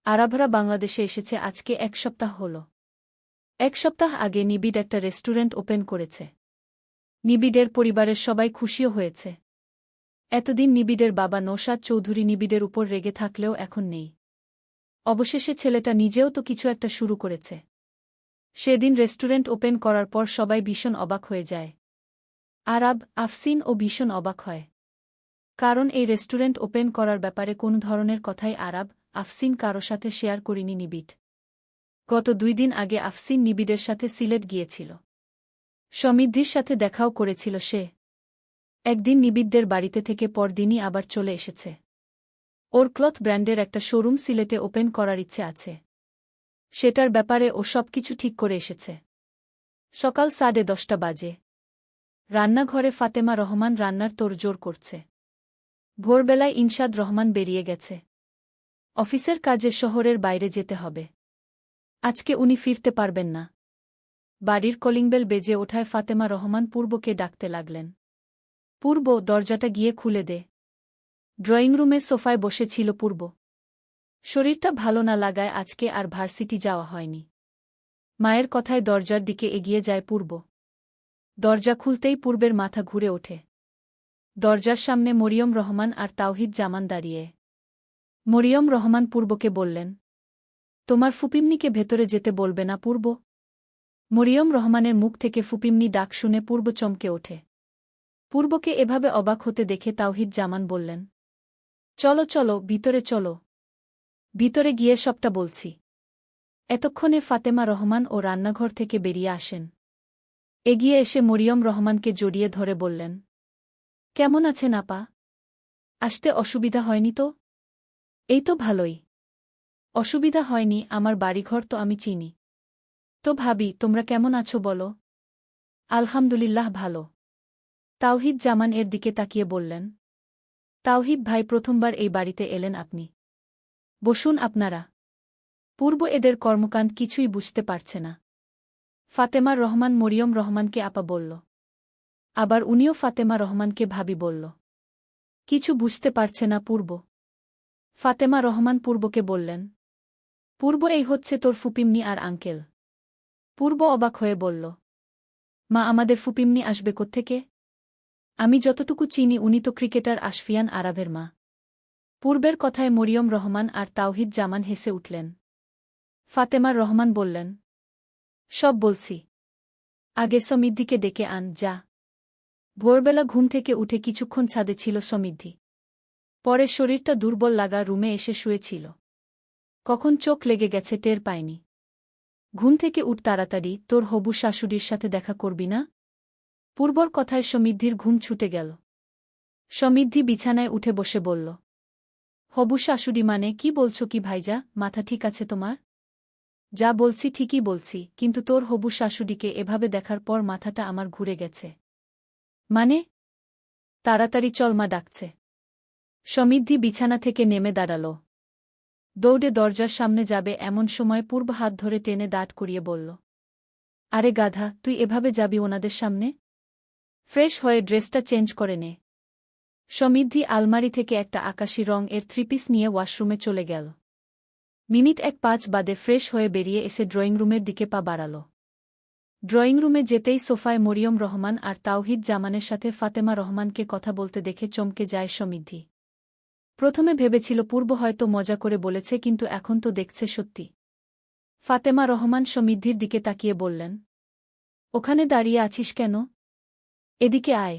আরাভরা বাংলাদেশে এসেছে আজকে ১ সপ্তাহ হল। ১ সপ্তাহ আগে নিবিড় একটা রেস্টুরেন্ট ওপেন করেছে। নিবিড়ের পরিবারের সবাই খুশিও হয়েছে। এতদিন নিবিড়ের বাবা নৌশাদ চৌধুরী নিবিড়ের উপর রেগে থাকলেও এখন নেই। অবশেষে ছেলেটা নিজেও তো কিছু একটা শুরু করেছে। সেদিন রেস্টুরেন্ট ওপেন করার পর সবাই ভীষণ অবাক হয়ে যায়। আরাব, আফসিন ও ভীষণ অবাক হয়। কারণ এই রেস্টুরেন্ট ওপেন করার ব্যাপারে কোন ধরনের কথাই আরাব, আফসিন কারো সাথে শেয়ার করেনি নিবিড়। গত ২ দিন আগে আফসিন নিবিড়ের সাথে সিলেট গিয়েছিল। সমৃদ্ধির সাথে দেখাও করেছিল সে। একদিন নিবিড়দের বাড়িতে থেকে পরদিনই আবার চলে এসেছে। ওর ক্লথ ব্র্যান্ডের একটা শোরুম সিলেটে ওপেন করার ইচ্ছে আছে। সেটার ব্যাপারে ও সবকিছু ঠিক করে এসেছে। সকাল 10:30 বাজে। রান্নাঘরে ফাতেমা রহমান রান্নার তোড়জোড় করছে। ভোরবেলায় ইনশাদ রহমান বেরিয়ে গেছে। অফিসের কাজে শহরের বাইরে যেতে হবে। আজকে উনি ফিরতে পারবেন না। বাড়ির কলিংবেল বেজে ওঠায় ফাতেমা রহমান পূর্বকে ডাকতে লাগলেন। পূর্ব, দরজাটা গিয়ে খুলে দে। ড্রয়িং রুমে সোফায় বসে ছিল পূর্ব। শরীরটা ভালো না লাগায় আজকে আর ভার্সিটি যাওয়া হয়নি। মায়ের কথায় দরজার দিকে এগিয়ে যায় পূর্ব। দরজা খুলতেই পূর্বের মাথা ঘুরে ওঠে। দরজার সামনে মরিয়ম রহমান আর তাওহিদ জামান দাঁড়িয়ে। মরিয়ম রহমান পূর্বকে বললেন, তোমার ফুপিমনিকে ভেতরে যেতে বলবে না পূর্ব? মরিয়ম রহমানের মুখ থেকে ফুপিমনি ডাক শুনে পূর্ব চমকে ওঠে। পূর্বকে এভাবে অবাক হতে দেখে তাওহিদ জামান বললেন, চলো চলো, ভিতরে চলো। ভিতরে গিয়ে সবটা বলছি। এতক্ষণে ফাতেমা রহমান ও রান্নাঘর থেকে বেরিয়ে আসেন। এগিয়ে এসে মরিয়ম রহমানকে জড়িয়ে ধরে বললেন, কেমন আছেন আপা? আসতে অসুবিধা হয়নি তো? এই তো ভালোই। অসুবিধা হয়নি, আমার বাড়িঘর তো আমি চিনি। তো ভাবি, তোমরা কেমন আছো বলো? আলহামদুলিল্লাহ ভালো। তাওহিদ জামান এর দিকে তাকিয়ে বললেন, তাওহিদ ভাই, প্রথমবার এই বাড়িতে এলেন আপনি? বসুন আপনারা। পূর্ব এদের কর্মকাণ্ড কিছুই বুঝতে পারছে না। ফাতেমা রহমান মরিয়ম রহমানকে আপা বলল। আবার উনিও ফাতেমা রহমানকে ভাবি বলল। কিছু বুঝতে পারছে না পূর্ব। ফাতেমা রহমান পূর্বকে বললেন, পূর্ব, এই হচ্ছে তোর ফুপিমনি আর আঙ্কেল। পূর্ব অবাক হয়ে বলল, মা, আমাদের ফুপিমনি আসবে কোত্থেকে? আমি যতটুকু চিনি উনি তো ক্রিকেটার আশফিয়ান আরাবের মা। পূর্বের কথায় মরিয়ম রহমান আর তাওহিদ জামান হেসে উঠলেন। ফাতেমার রহমান বললেন, সব বলছি। আগে সমৃদ্ধিকে ডেকে আন, যা। ভোরবেলা ঘুম থেকে উঠে কিছুক্ষণ ছাদে ছিল সমৃদ্ধি। পরে শরীরটা দুর্বল লাগা রুমে এসে শুয়েছিল। কখন চোখ লেগে গেছে টের পায়নি। ঘুম থেকে উঠ তাড়াতাড়ি, তোর হবু শাশুড়ির সাথে দেখা করবি না? পূর্বর কথায় সমৃদ্ধির ঘুম ছুটে গেল। সমৃদ্ধি বিছানায় উঠে বসে বলল, হবু শাশুড়ি মানে কি বলছো কি ভাইজা? মাথা ঠিক আছে তোমার? যা বলছি ঠিকই বলছি, কিন্তু তোর হবু শাশুড়িকে এভাবে দেখার পর মাথাটা আমার ঘুরে গেছে। মানে? তাড়াতাড়ি চল, মা ডাকছে। সমৃদ্ধি বিছানা থেকে নেমে দাঁড়াল। দৌড়ে দরজার সামনে যাবে এমন সময় পূর্ব হাত ধরে টেনে দাঁড় করিয়ে বলল, আরে গাধা, তুই এভাবে যাবি ওনাদের সামনে? ফ্রেশ হয়ে ড্রেসটা চেঞ্জ করে নে। সমৃদ্ধি আলমারি থেকে একটা আকাশি রং এর থ্রিপিস নিয়ে ওয়াশরুমে চলে গেল। মিনিট ১-৫ বাদে ফ্রেশ হয়ে বেরিয়ে এসে ড্রয়িং রুমের দিকে পা বাড়াল। ড্রয়িং রুমে যেতেই সোফায় মরিয়ম রহমান আর তাওহিদ জামানের সাথে ফাতেমা রহমানকে কথা বলতে দেখে চমকে যায় সমৃদ্ধি। প্রথমে ভেবেছিল পূর্ব হয়তো মজা করে বলেছে, কিন্তু এখন তো দেখছে সত্যি। ফাতেমা রহমান সমৃদ্ধির দিকে তাকিয়ে বললেন, ওখানে দাঁড়িয়ে আছিস কেন? এদিকে আয়।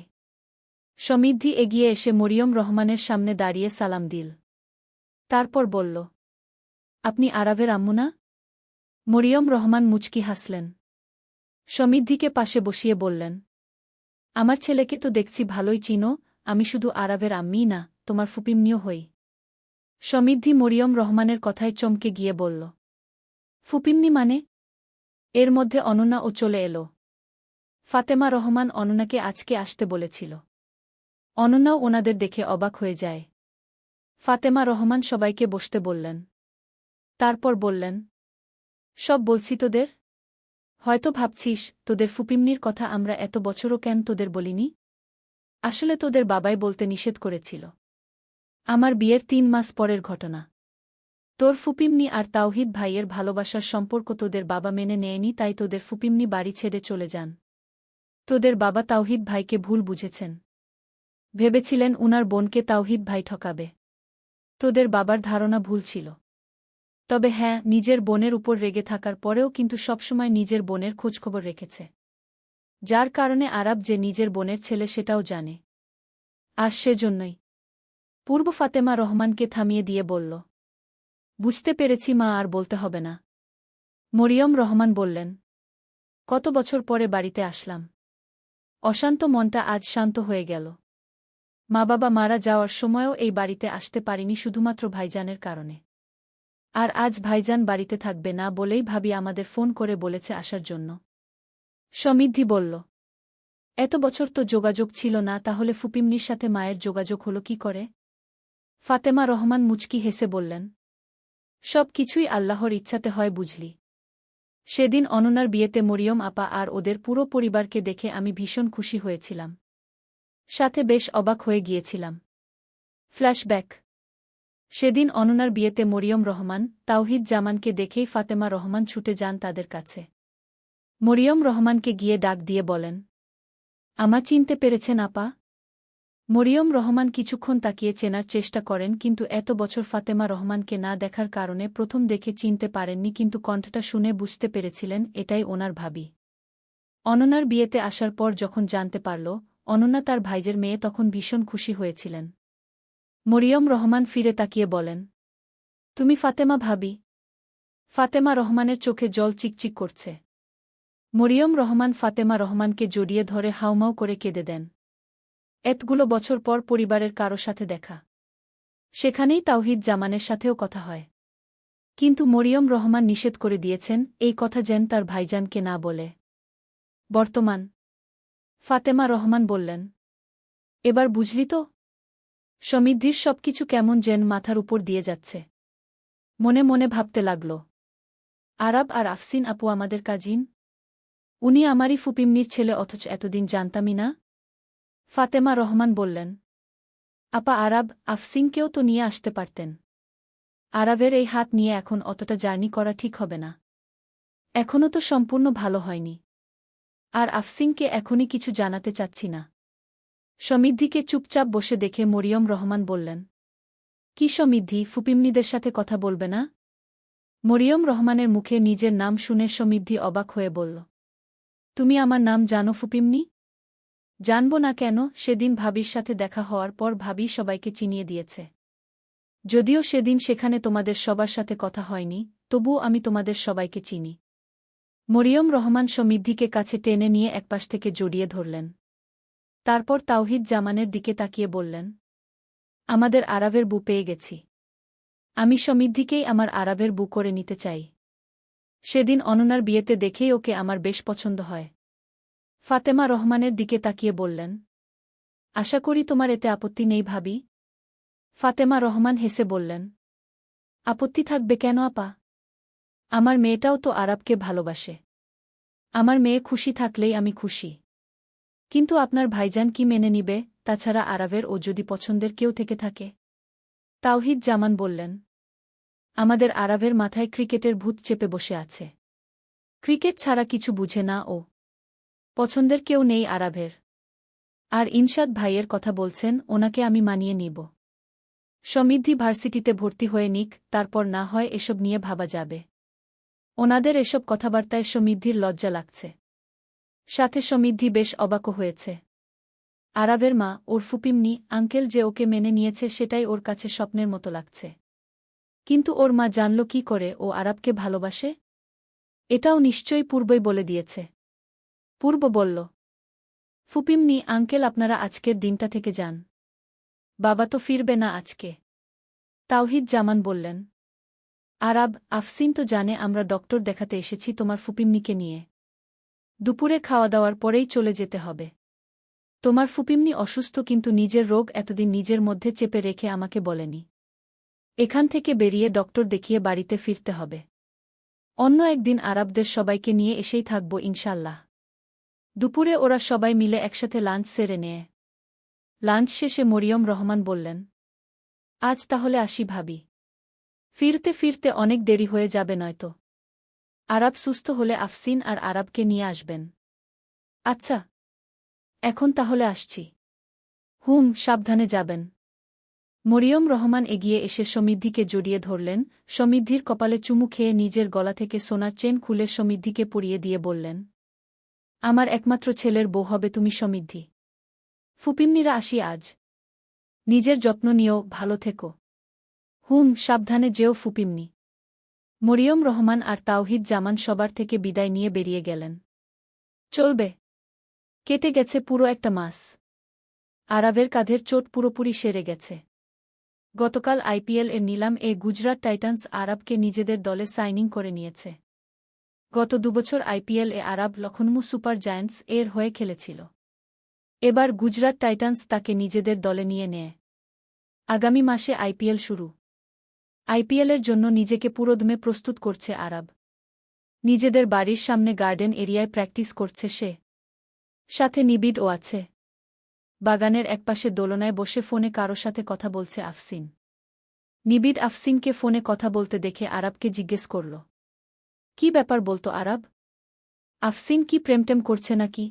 সমৃদ্ধি এগিয়ে এসে মরিয়ম রহমানের সামনে দাঁড়িয়ে সালাম দিল। তারপর বলল, আপনি আরাবের আম্মু না? মরিয়ম রহমান মুচকি হাসলেন। সমৃদ্ধিকে পাশে বসিয়ে বললেন, আমার ছেলেকে তো দেখছি ভালোই চিনো, আমি শুধু আরাবের আম্মিই না, তোমার ফুপিমনিও হই। সমৃদ্ধি মরিয়ম রহমানের কথায় চমকে গিয়ে বলল, ফুপিমনি মানে? এর মধ্যে অনন্যাও চলে এলো। ফাতেমা রহমান অনন্যাকে আজকে আসতে বলেছিল। অনন্যাও ওনাদের দেখে অবাক হয়ে যায়। ফাতেমা রহমান সবাইকে বসতে বললেন। তারপর বললেন, সব বলছি তোদের। হয়তো ভাবছিস, তোদের ফুপিমনির কথা আমরা এত বছরও কেন তোদের বলিনি? আসলে তোদের বাবাই বলতে নিষেধ করেছিল। আমার বিয়ের ৩ মাস পরের ঘটনা। তোর ফুপিমনি আর তাওহিদ ভাইয়ের ভালোবাসার সম্পর্ক তোদের বাবা মেনে নেয়নি, তাই তোদের ফুপিমনি বাড়ি ছেড়ে চলে যান। তোদের বাবা তাওহিদ ভাইকে ভুল বুঝেছেন। ভেবেছিলেন উনার বোনকে তাওহিদ ভাই ঠকাবে। তোদের বাবার ধারণা ভুল ছিল। তবে হ্যাঁ, নিজের বোনের উপর রেগে থাকার পরেও কিন্তু সবসময় নিজের বোনের খোঁজখবর রেখেছে। যার কারণে আরাব যে নিজের বোনের ছেলে সেটাও জানে। আর সেজন্যই পূর্ব ফাতেমা রহমানকে থামিয়ে দিয়ে বলল, বুঝতে পেরেছি মা, আর বলতে হবে না। মরিয়ম রহমান বললেন, কত বছর পরে বাড়িতে আসলাম। অশান্ত মনটা আজ শান্ত হয়ে গেল। মা বাবা মারা যাওয়ার সময়ও এই বাড়িতে আসতে পারিনি শুধুমাত্র ভাইজানের কারণে। আর আজ ভাইজান বাড়িতে থাকবে না বলেই ভাবি আমাদের ফোন করে বলেছে আসার জন্য। সমৃদ্ধি বলল, এত বছর তো যোগাযোগ ছিল না, তাহলে ফুপিমনির সাথে মায়ের যোগাযোগ হলো কি করে? ফাতেমা রহমান মুচকি হেসে বললেন, সব কিছুই আল্লাহর ইচ্ছাতে হয় বুঝলি। সেদিন অননার বিয়েতে মরিয়ম আপা আর ওদের পুরো পরিবারকে দেখে আমি ভীষণ খুশি হয়েছিলাম। সাথে বেশ অবাক হয়ে গিয়েছিলাম। ফ্ল্যাশব্যাক। সেদিন অননার বিয়েতে মরিয়ম রহমান, তাওহিদ জামানকে দেখেই ফাতেমা রহমান ছুটে যান তাদের কাছে। মরিয়ম রহমানকে গিয়ে ডাক দিয়ে বলেন, আমা চিনতে পেরেছেন আপা? মরিয়ম রহমান কিছুক্ষণ তাকিয়ে চেনার চেষ্টা করেন, কিন্তু এত বছর ফাতেমা রহমানকে না দেখার কারণে প্রথম দেখে চিনতে পারেননি, কিন্তু কণ্ঠটা শুনে বুঝতে পেরেছিলেন এটাই ওনার ভাবি। অননার বিয়েতে আসার পর যখন জানতে পারল অননা তার ভাইজের মেয়ে, তখন ভীষণ খুশি হয়েছিলেন। মরিয়ম রহমান ফিরে তাকিয়ে বলেন, তুমি ফাতেমা ভাবি? ফাতেমা রহমানের চোখে জল চিকচিক করছে। মরিয়ম রহমান ফাতেমা রহমানকে জড়িয়ে ধরে হাউমাউ করে কেঁদে দেন। এতগুলো বছর পর পরিবারের কারো সাথে দেখা। সেখানেই তাওহিদ জামানের সাথেও কথা হয়। কিন্তু মরিয়ম রহমান নিষেধ করে দিয়েছেন এই কথা যেন তার ভাইজানকে না বলে। বর্তমান। ফাতেমা রহমান বললেন, এবার বুঝলি তো? সমৃদ্ধির সবকিছু কেমন যেন মাথার উপর দিয়ে যাচ্ছে। মনে মনে ভাবতে লাগল, আরাব আর আফসিন আপু আমাদের কাজিন। উনি আমারই ফুপিমনির ছেলে, অথচ এতদিন জানতামই না। ফাতেমা রহমান বললেন, আপা আরাব আফসিনকেও তো নিয়ে আসতে পারতেন। আরাবের এই হাত নিয়ে এখন অতটা জার্নি করা ঠিক হবে না। এখনও তো সম্পূর্ণ ভালো হয়নি। আর আফসিনকে এখনই কিছু জানাতে চাচ্ছি না। সমৃদ্ধিকে চুপচাপ বসে দেখে মরিয়ম রহমান বললেন, কি সমৃদ্ধি, ফুপিমনিদের সাথে কথা বলবে না? মরিয়ম রহমানের মুখে নিজের নাম শুনে সমৃদ্ধি অবাক হয়ে বলল, তুমি আমার নাম জানো ফুপিমনি? জানব না কেন, সেদিন ভাবির সাথে দেখা হওয়ার পর ভাবি সবাইকে চিনিয়ে দিয়েছে। যদিও সেদিন সেখানে তোমাদের সবার সাথে কথা হয়নি, তবুও আমি তোমাদের সবাইকে চিনি। মরিয়ম রহমান সমৃদ্ধিকে কাছে টেনে নিয়ে একপাশ থেকে জড়িয়ে ধরলেন। তারপর তাওহিদ জামানের দিকে তাকিয়ে বললেন, আমাদের আরাবের বু পেয়ে গেছি। আমি সমৃদ্ধিকেই আমার আরাবের বু করে নিতে চাই। সেদিন অননার বিয়েতে দেখেই ওকে আমার বেশ পছন্দ হয়। ফাতেমা রহমানের দিকে তাকিয়ে বললেন, আশা করি তোমার এতে আপত্তি নেই ভাবি? ফাতেমা রহমান হেসে বললেন, আপত্তি থাকবে কেন আপা? আমার মেয়েটাও তো আরাবকে ভালোবাসে। আমার মেয়ে খুশি থাকলেই আমি খুশি। কিন্তু আপনার ভাইজান কি মেনে নিবে? তাছাড়া আরাবের ও যদি পছন্দের কেউ থেকে থাকে? তাওহিদ জামান বললেন, আমাদের আরাবের মাথায় ক্রিকেটের ভূত চেপে বসে আছে। ক্রিকেট ছাড়া কিছু বুঝে না ও। পছন্দের কেউ নেই আরাবের। আর ইনশাদ ভাইয়ের কথা বলছেন, ওনাকে আমি মানিয়ে নিব। সমৃদ্ধি ভার্সিটিতে ভর্তি হয়ে নিক, তারপর না হয় এসব নিয়ে ভাবা যাবে। ওনাদের এসব কথাবার্তায় সমৃদ্ধির লজ্জা লাগছে। সাথে সমৃদ্ধি বেশ অবাকও হয়েছে। আরাবের মা, ওর ফুপিমনি আঙ্কেল যে ওকে মেনে নিয়েছে সেটাই ওর কাছে স্বপ্নের মতো লাগছে। কিন্তু ওর মা জানল কি করে ও আরাবকে ভালোবাসে? এটাও নিশ্চয়ই পূর্বই বলে দিয়েছে। পূর্ব বলল, ফুপিমনি আঙ্কেল আপনারা আজকের দিনটা থেকে যান। বাবা তো ফিরবে না আজকে। তাওহিদ জামান বললেন, আরাব আফসিন তো জানে আমরা ডক্টর দেখাতে এসেছি তোমার ফুপিমনিকে নিয়ে। দুপুরে খাওয়া দাওয়ার পরেই চলে যেতে হবে। তোমার ফুপিমনি অসুস্থ, কিন্তু নিজের রোগ এতদিন নিজের মধ্যে চেপে রেখে আমাকে বলেনি। এখান থেকে বেরিয়ে ডক্টর দেখিয়ে বাড়িতে ফিরতে হবে। অন্য একদিন আরাবদের সবাইকে নিয়ে এসেই থাকব ইনশাল্লাহ। দুপুরে ওরা সবাই মিলে একসাথে লাঞ্চ সেরে নেয়। লাঞ্চ শেষে মরিয়ম রহমান বললেন, আজ তাহলে আসি ভাবি। ফিরতে ফিরতে অনেক দেরি হয়ে যাবে নয়তো। আরাব সুস্থ হলে আফসিন আর আরাবকে নিয়ে আসবেন। আচ্ছা, এখন তাহলে আসছি। সাবধানে যাবেন। মরিয়ম রহমান এগিয়ে এসে সমৃদ্ধিকে জড়িয়ে ধরলেন, সমৃদ্ধির কপালে চুমু খেয়ে নিজের গলা থেকে সোনার চেন খুলে সমৃদ্ধিকে পরিয়ে দিয়ে বললেন, আমার একমাত্র ছেলের বউ হবে তুমি সমৃদ্ধি। ফুপিমনিরা আসি আজ। নিজের যত্ন নিও, ভালো থেকো। সাবধানে যেও ফুপিমনি। মরিয়ম রহমান আর তাওহিদ জামান সবার থেকে বিদায় নিয়ে বেরিয়ে গেলেন। চলবে। কেটে গেছে পুরো একটা মাস। আরাবের কাঁধের চোট পুরোপুরি সেরে গেছে। গতকাল আইপিএল এর নিলাম গুজরাট টাইটান্স আরাবকে নিজেদের দলে সাইনিং করে নিয়েছে। গত দুবছর IPL Arab Lucknow super giants এর হয়ে খেলেছিল। এবার গুজরাট টাইটান্স তাকে নিজেদের দলে নিয়ে নেয়। আগামী মাসে আইপিএল শুরু। আইপিএলের জন্য নিজেকে পুরোদমে প্রস্তুত করছে আরাব। নিজেদের বাড়ির সামনে গার্ডেন এরিয়ায় প্র্যাকটিস করছে সে। সাথে নিবিড়ও আছে। বাগানের একপাশে দোলনায় বসে ফোনে কারো সাথে কথা বলছে আফসিন। নিবিড় আফসিনকে ফোনে কথা বলতে দেখে আরাবকে জিজ্ঞেস করল, কি ব্যাপার বলতো আরাব? আফসিন কি প্রেমটেম করছে নাকি?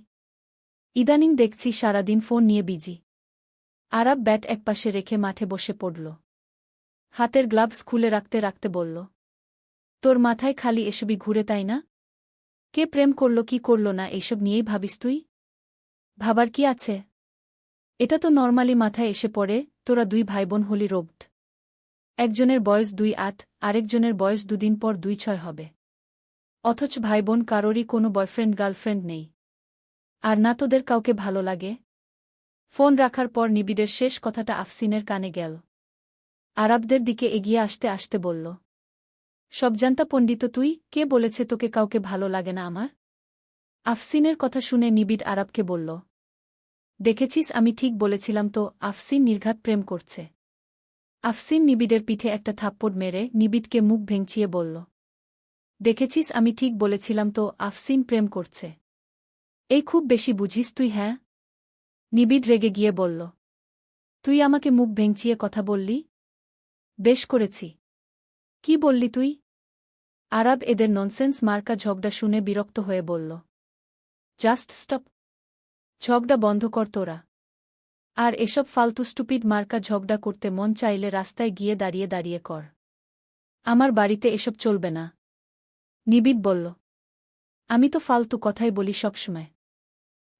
ইদানিং দেখছি সারাদিন ফোন নিয়ে বিজি। আরাব ব্যাট একপাশে রেখে মাঠে বসে পড়ল। হাতের গ্লাভস খুলে রাখতে রাখতে বলল, তোর মাথায় খালি এসবই ঘুরে তাই না? কে প্রেম করল কি করল না এইসব নিয়েই ভাবিস তুই? ভাবার কি আছে? এটা তো নরমালি মাথায় এসে পড়ে, তোরা দুই ভাইবোন হলি রোবট। একজনের বয়স 2-8, আরেকজনের বয়স 2 দিন পর 2-6 হবে। অথচ ভাইবোন কারোরই কোনো বয়ফ্রেন্ড গার্লফ্রেন্ড নেই। আর না তোদের কাউকে ভালো লাগে? ফোন রাখার পর নিবিড়ের শেষ কথাটা আফসিনের কানে গেল। আরাবদের দিকে এগিয়ে আসতে আসতে বলল, সবজান্তা পণ্ডিত তুই, কে বলেছে তোকে কাউকে ভালো লাগে না আমার? আফসিনের কথা শুনে নিবিড় আরাবকে বলল, দেখেছিস আমি ঠিক বলেছিলাম তো, আফসিন নির্ঘাত প্রেম করছে। আফসিন নিবিড়ের পিঠে একটা থাপ্পড় মেরে নিবিড়কে মুখ ভেঙচিয়ে বলল, দেখেছিস আমি ঠিক বলেছিলাম তো, আফসিন প্রেম করছে। এই খুব বেশি বুঝিস তুই? হ্যাঁ। নিবিড় রেগে গিয়ে বলল, তুই আমাকে মুখ ভেঙচিয়ে কথা বললি? বেশ করেছি। কি বললি তুই? আরাব এদের ননসেন্স মার্কা ঝগড়া শুনে বিরক্ত হয়ে বলল, জাস্ট স্টপ। ঝগড়া বন্ধ কর তোরা। আর এসব ফালতু স্টুপিড মার্কা ঝগড়া করতে মন চাইলে রাস্তায় গিয়ে দাঁড়িয়ে দাঁড়িয়ে কর। আমার বাড়িতে এসব চলবে না। নিবিড় বলল, আমি তো ফালতু কথাই বলি সবসময়।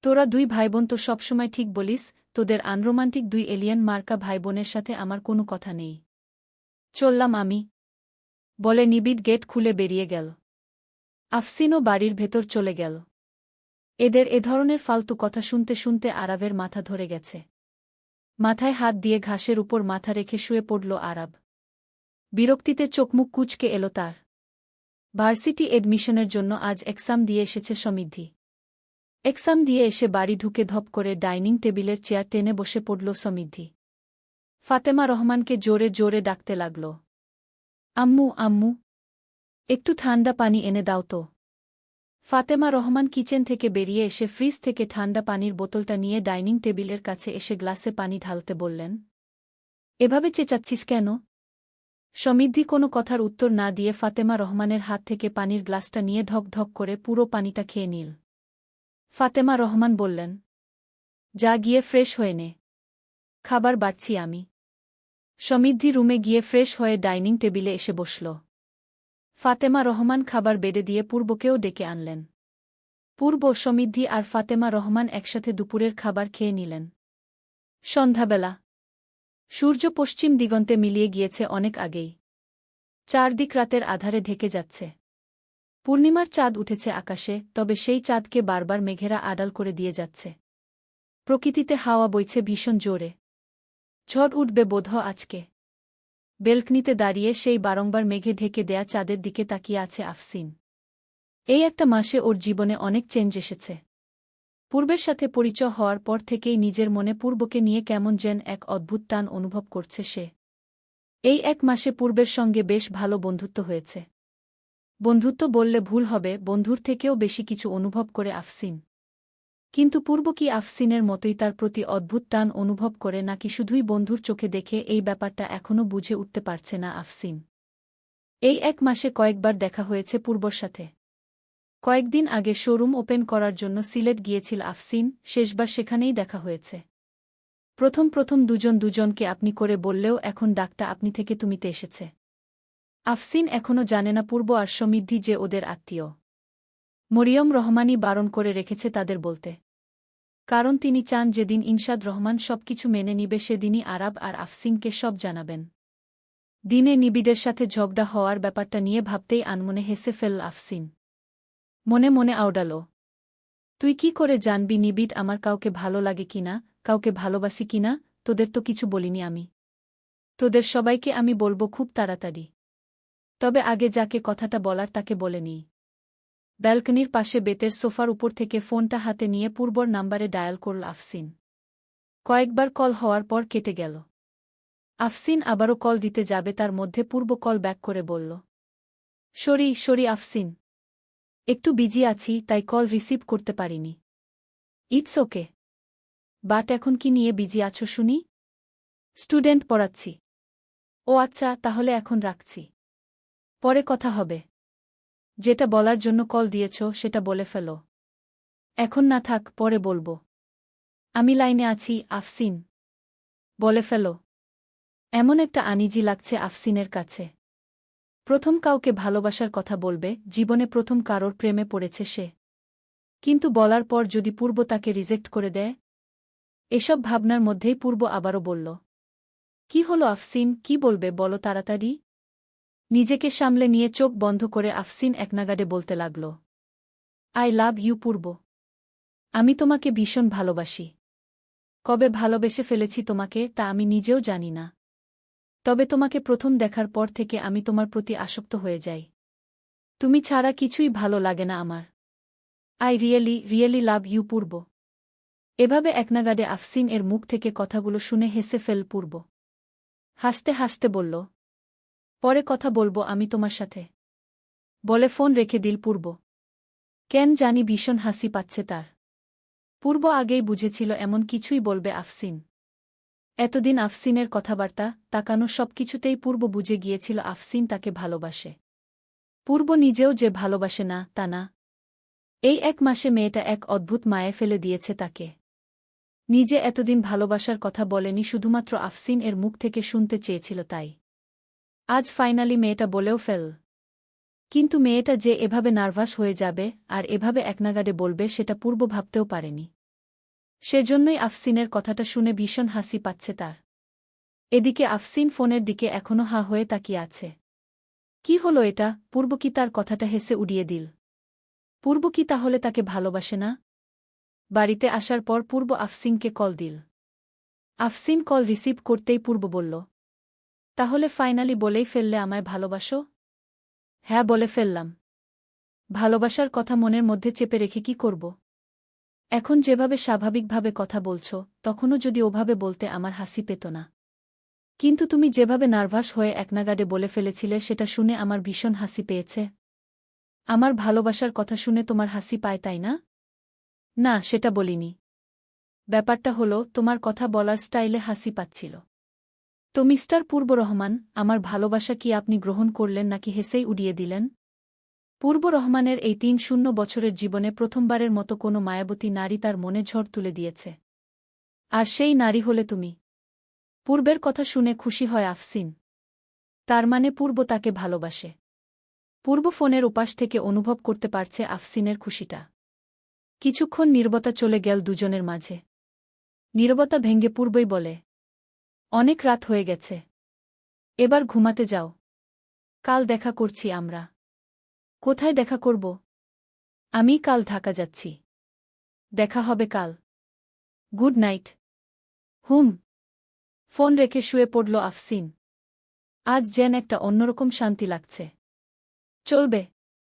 তোরা দুই ভাইবোন তো সবসময় ঠিক বলিস, তোদের আনরোমান্টিক দুই এলিয়ান মার্কা ভাইবোনের সাথে আমার কোনো কথা নেই। চললাম আমি, বলে নিবিড় গেট খুলে বেরিয়ে গেল। আফসিনও বাড়ির ভেতর চলে গেল। এদের এ ধরনের ফালতু কথা শুনতে শুনতে আরাবের মাথা ধরে গেছে। মাথায় হাত দিয়ে ঘাসের উপর মাথা রেখে শুয়ে পড়ল আরাব। বিরক্তিতে চোখমুখ কুঁচকে এলো তার। ভার্সিটি এডমিশনের জন্য আজ এক্সাম দিয়ে এসেছে সমৃদ্ধি। এক্সাম দিয়ে এসে বাড়ি ঢুকে ধপ করে ডাইনিং টেবিলের চেয়ার টেনে বসে পড়ল সমৃদ্ধি। ফাতেমা রহমানকে জোরে জোরে ডাকতে লাগল, আম্মু আম্মু, একটু ঠান্ডা পানি এনে দাও তো। ফাতেমা রহমান কিচেন থেকে বেরিয়ে এসে ফ্রিজ থেকে ঠান্ডা পানির বোতলটা নিয়ে ডাইনিং টেবিলের কাছে এসে গ্লাসে পানি ঢালতে বললেন, এভাবে চেঁচাচ্ছিস কেন? সমৃদ্ধি কোনো কথার উত্তর না দিয়ে ফাতেমা রহমানের হাত থেকে পানির গ্লাসটা নিয়ে ঢক ঢক করে পুরো পানিটা খেয়ে নিল। ফাতেমা রহমান বললেন, যা গিয়ে ফ্রেশ হয়ে নে, খাবার বাড়ছি আমি। সমৃদ্ধি রুমে গিয়ে ফ্রেশ হয়ে ডাইনিং টেবিলে এসে বসল। ফাতেমা রহমান খাবার বেড়ে দিয়ে পূর্বকেও ডেকে আনলেন। পূর্ব, সমৃদ্ধি আর ফাতেমা রহমান একসাথে দুপুরের খাবার খেয়ে নিলেন। সন্ধ্যাবেলা। সূর্য পশ্চিম দিগন্তে মিলিয়ে গিয়েছে অনেক আগেই। চারদিক রাতের আধারে ঢেকে যাচ্ছে। পূর্ণিমার চাঁদ উঠেছে আকাশে, তবে সেই চাঁদকে বারবার মেঘেরা আড়াল করে দিয়ে যাচ্ছে। প্রকৃতিতে হাওয়া বইছে ভীষণ জোরে। ঝড় উঠবে বোধহয় আজকে। বেলকনিতে দাঁড়িয়ে সেই বারংবার মেঘে ঢেকে দেয়া চাঁদের দিকে তাকিয়ে আছে আফসিন। এই একটা মাসে ওর জীবনে অনেক চেঞ্জ এসেছে। পূর্বের সাথে পরিচয় হওয়ার পর থেকেই নিজের মনে পূর্বকে নিয়ে কেমন যেন এক অদ্ভুত টান অনুভব করছে সে। এই এক মাসে পূর্বের সঙ্গে বেশ ভালো বন্ধুত্ব হয়েছে। বন্ধুত্ব বললে ভুল হবে, বন্ধুর থেকেও বেশি কিছু অনুভব করে আফসিন। কিন্তু পূর্ব কি আফসিনের মতোই তার প্রতি অদ্ভুত টান অনুভব করে নাকি শুধুই বন্ধুর চোখে দেখে, এই ব্যাপারটা এখনও বুঝে উঠতে পারছে না আফসিন। এই 1 মাসে কয়েকবার দেখা হয়েছে পূর্বর সাথে। কয়েকদিন আগে শোরুম ওপেন করার জন্য সিলেট গিয়েছিল আফসিন, শেষবার সেখানেই দেখা হয়েছে। প্রথম দুজনকে আপনি করে বললেও এখন ডাকটা আপনি থেকে তুমিতে এসেছে। আফসিন এখনও জানে না পূর্ব আর সমৃদ্ধি যে ওদের আত্মীয়। মরিয়ম রহমানই বারণ করে রেখেছে তাদের বলতে। কারণ তিনি চান যেদিন ইনশাদ রহমান সবকিছু মেনে নিবে সেদিনই আরাব আর আফসিনকে সব জানাবেন। দিনে নিবিড়ের সাথে ঝগড়া হওয়ার ব্যাপারটা নিয়ে ভাবতেই আনমনে হেসে ফেলল আফসিন। মনে মনে আওড়াল, তুই কি করে জানবি নিবিড় আমার কাউকে ভালো লাগে কিনা, কাউকে ভালোবাসি কিনা? তোদের তো কিছু বলিনি আমি। তোদের সবাইকে আমি বলবো খুব তাড়াতাড়ি। তবে আগে যাকে কথাটা বলার তাকে বলে নিই। ব্যালকনির পাশে বেতের সোফার উপর থেকে ফোনটা হাতে নিয়ে পূর্বর নাম্বারে ডায়াল করল আফসিন। কয়েকবার কল হওয়ার পর কেটে গেল। আফসিন আবারও কল দিতে যাবে তার মধ্যে পূর্ব কল ব্যাক করে বলল, সরি আফসিন, একটু বিজি আছি তাই কল রিসিভ করতে পারিনি। It's okay. বাট এখন কি নিয়ে বিজি আছো শুনি? স্টুডেন্ট পড়াচ্ছি। ও আচ্ছা, তাহলে এখন রাখছি। পরে কথা হবে। যেটা বলার জন্য কল দিয়েছ সেটা বলে ফেলো। এখন না থাক, পরে বলবো। আমি লাইনে আছি আফসিন। বলে ফেলো। এমন একটা আনিজি লাগছে আফসিনের কাছে। প্রথম কাউকে ভালোবাসার কথা বলবে, জীবনে প্রথম কারোর প্রেমে পড়েছে সে। কিন্তু বলার পর যদি পূর্ব তাকে রিজেক্ট করে দেয়? এসব ভাবনার মধ্যেই পূর্ব আবারও বলল, কি হলো আফসিন, কি বলবে বলো তাড়াতাড়ি। নিজেকে সামলে নিয়ে চোখ বন্ধ করে আফসিন একনাগাড়ে বলতে লাগল, আই লাভ ইউ পূর্ব। আমি তোমাকে ভীষণ ভালোবাসি। কবে ভালোবেসে ফেলেছি তোমাকে তা আমি নিজেও জানি না। তবে তোমাকে প্রথম দেখার পর থেকে আমি তোমার প্রতি আসক্ত হয়ে যাই। তুমি ছাড়া কিছুই ভালো লাগে না আমার। আই রিয়েলি লাভ ইউ পূর্ব। এভাবে একনাগাড়ে আফসিন এর মুখ থেকে কথাগুলো শুনে হেসে ফেল পূর্ব। হাসতে হাসতে বলল, পরে কথা বলবো আমি তোমার সাথে। বলে ফোন রেখে দিল পূর্ব। কেন জানি ভীষণ হাসি পাচ্ছে তার। পূর্ব আগেই বুঝেছিল এমন কিছুই বলবে আফসিন। এতদিন আফসিনের কথাবার্তা, তাকানো সবকিছুতেই পূর্ব বুঝে গিয়েছিল আফসিন তাকে ভালোবাসে। পূর্ব নিজেও যে ভালোবাসে না তা না। এই 1 মাসে মেয়েটা এক অদ্ভুত মায়ে ফেলে দিয়েছে তাকে। নিজে এতদিন ভালোবাসার কথা বলেনি, শুধুমাত্র আফসিন এর মুখ থেকে শুনতে চেয়েছিল তাই। আজ ফাইনালি মেয়েটা বলেও ফেল। কিন্তু মেয়েটা যে এভাবে নার্ভাস হয়ে যাবে আর এভাবে একনাগাড়ে বলবে সেটা পূর্ব ভাবতেও পারেনি। সেজন্যই আফসিনের কথাটা শুনে ভীষণ হাসি পাচ্ছে তার। এদিকে আফসিন ফোনের দিকে এখনো হা হয়ে তাকিয়ে আছে। কি হলো এটা? পূর্ব কি তার কথাটা হেসে উড়িয়ে দিল? পূর্ব কি তাহলে তাকে ভালোবাসে না? বাড়িতে আসার পর পূর্ব আফসিনকে কল দিল। আফসিন কল রিসিভ করতেই পূর্ব বলল, তাহলে ফাইনালি বলেই ফেললে আমায় ভালোবাসো? হ্যাঁ, বলে ফেললাম। ভালোবাসার কথা মনের মধ্যে চেপে রেখে কি করব? এখন যেভাবে স্বাভাবিকভাবে কথা বলছো, তখনও যদি ওভাবে বলতে আমার হাসি পেত না। কিন্তু তুমি যেভাবে নার্ভাস হয়ে একনাগাড়ে বলে ফেলেছিলে সেটা শুনে আমার ভীষণ হাসি পেয়েছে। আমার ভালোবাসার কথা শুনে তোমার হাসি পায় তাই না? না, সেটা বলিনি। ব্যাপারটা হলো তোমার কথা বলার স্টাইলে হাসি পাচ্ছিল। তো মিস্টার পূর্ব রহমান, আমার ভালোবাসা কি আপনি গ্রহণ করলেন নাকি হেসেই উড়িয়ে দিলেন? পূর্ব রহমানের এই ৩-০ বছরের জীবনে প্রথমবারের মতো কোনো মায়াবতী নারী তার মনে ঝড় তুলে দিয়েছে। আর সেই নারী হলে তুমি। পূর্বের কথা শুনে খুশি হয় আফসিন। তার মানে পূর্ব তাকে ভালোবাসে। পূর্ব ফোনের উপাস থেকে অনুভব করতে পারছে আফসিনের খুশিটা। কিছুক্ষণ নীরবতা চলে গেল দুজনের মাঝে। নীরবতা ভেঙ্গে পূর্বই বলে, অনেক রাত হয়ে গেছে। এবার ঘুমাতে যাও। কাল দেখা করছি আমরা। কোথায় দেখা করব? আমি কাল ঢাকা যাচ্ছি। দেখা হবে কাল। Good night. হুম। ফোন রেখে শুয়ে পড়ল আফসিন। আজ যেন একটা অন্যরকম শান্তি লাগছে। চলবে।